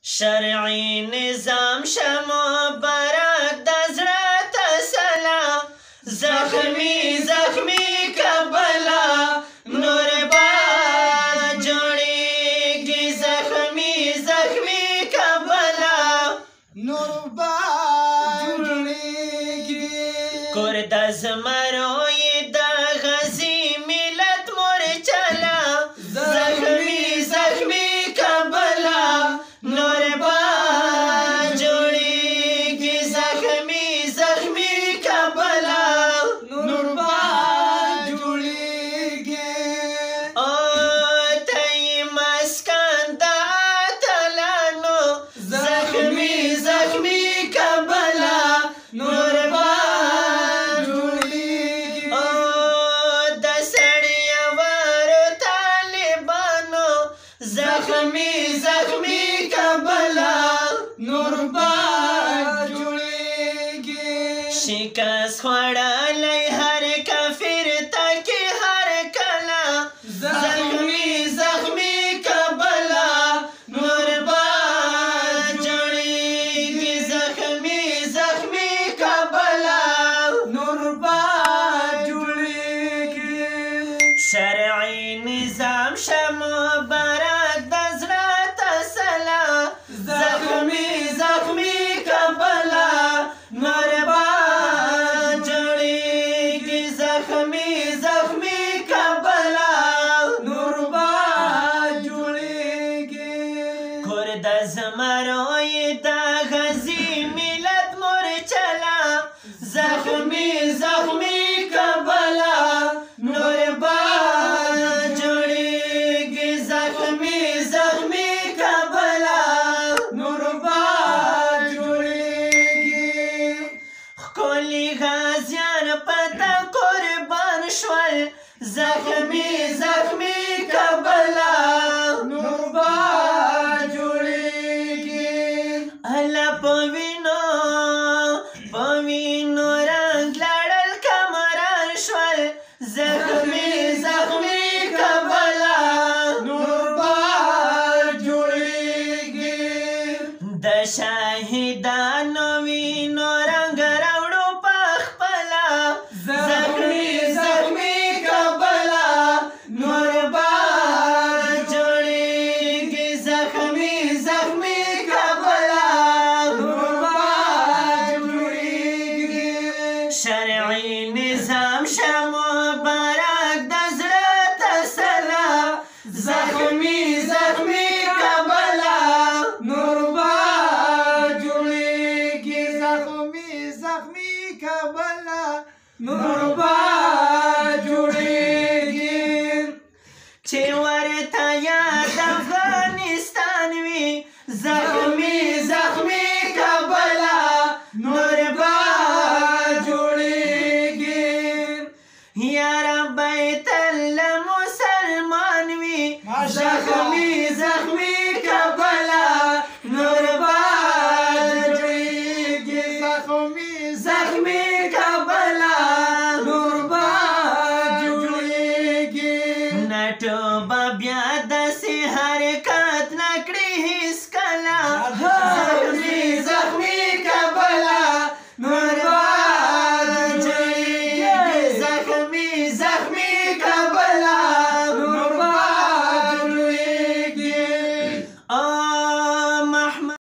شرعي نظام مبارک د زړه تسلا زخمی زخمی کبلا نور با جوړیږي زخمی زخمی کبلا نور با جوړیږي کور د زمرو د غزي ملت مورچلا زخمی زخمی کبلا نور با جوړیږي زخمی زخمی کبلا نور با جوړیږي او تای مسکن د اتلانو زخمی زخمی کبلا نور با جوړیږي او د سړیوارو طالبانو زخمی زخمی کبلا نور با جوړیږي شکست خوړلی هر کافر تکي هر کله زخمی زخمی کبلا نور با جوړیږي زخمی زخمی کبلا نور با جوړیږي شرعي نظام مبارک د زړه تسلا زخمی زخمی کبلا نور با جوړیږي زخمی زخمی کبلا نور با جوړیږي کور د زمرو د غزي ملت مورچلا زخمی زخمی کبلا نور با جوړیږي زخمی زخمی کبلا نور با جوړیږي ښکلي غازیان پته قربان شول زخمی زخمی کبلا نور با جوړیږي الله په وینو رنګ لړل کمران شول زخمی زخمی کبلا نور با جوړیږي د شاهدان